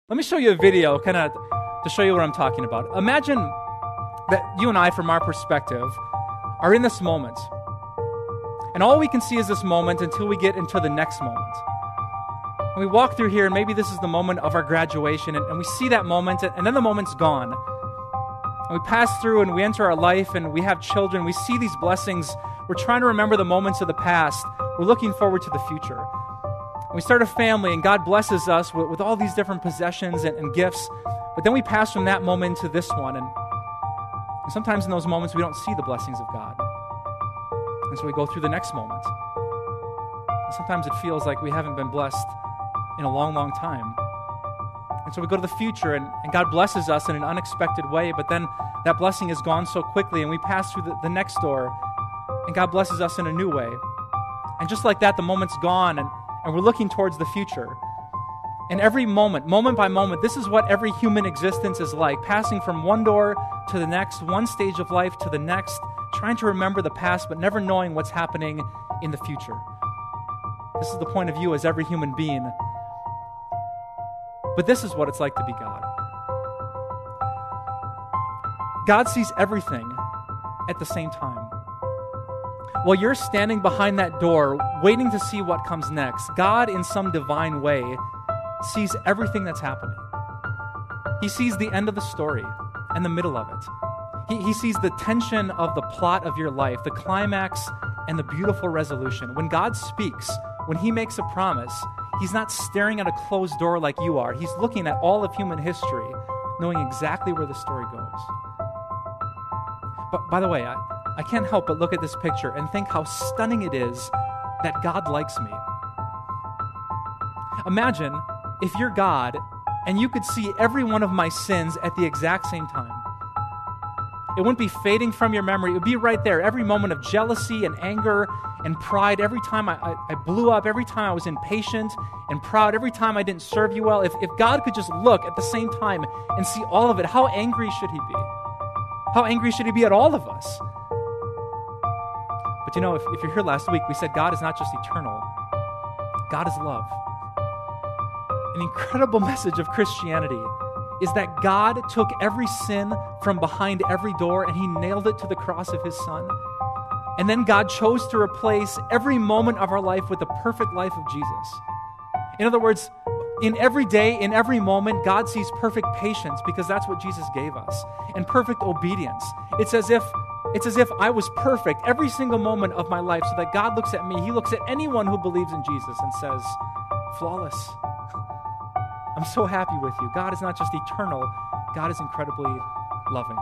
Let me show you a video kind of to show you what I'm talking about. Imagine that you and I, from our perspective, are in this moment. And all we can see is this moment until we get into the next moment. And we walk through here, and maybe this is the moment of our graduation, and we see that moment, and then the moment's gone. And we pass through, and we enter our life, and we have children. We see these blessings. We're trying to remember the moments of the past. We're looking forward to the future. And we start a family, and God blesses us with all these different possessions and gifts. But then we pass from that moment to this one, and sometimes in those moments we don't see the blessings of God. And so we go through the next moment. And sometimes it feels like we haven't been blessed in a long, long time. And so we go to the future, and God blesses us in an unexpected way, but then that blessing is gone so quickly, and we pass through the next door, and God blesses us in a new way. And just like that, the moment's gone, and we're looking towards the future. And every moment by moment, this is what every human existence is like, passing from one door to the next, one stage of life to the next, trying to remember the past, but never knowing what's happening in the future. This is the point of view as every human being. But this is what it's like to be God. God sees everything at the same time. While you're standing behind that door, waiting to see what comes next, God, in some divine way, sees everything that's happening. He sees the end of the story and the middle of it. He sees the tension of the plot of your life, the climax and the beautiful resolution. When God speaks, when He makes a promise, He's not staring at a closed door like you are. He's looking at all of human history, knowing exactly where the story goes. But by the way, I can't help but look at this picture and think how stunning it is that God likes me. Imagine if you're God and you could see every one of my sins at the exact same time. It wouldn't be fading from your memory. It would be right there. Every moment of jealousy and anger and pride, every time I blew up, every time I was impatient and proud, every time I didn't serve you well. If God could just look at the same time and see all of it, how angry should He be? How angry should He be at all of us? But you know, if you're here last week, we said God is not just eternal. God is love. An incredible message of Christianity is that God took every sin from behind every door and He nailed it to the cross of His Son. And then God chose to replace every moment of our life with the perfect life of Jesus. In other words, in every day, in every moment, God sees perfect patience because that's what Jesus gave us, and perfect obedience. It's as if I was perfect every single moment of my life, so that God looks at me, He looks at anyone who believes in Jesus and says, flawless. I'm so happy with you. God is not just eternal, God is incredibly loving.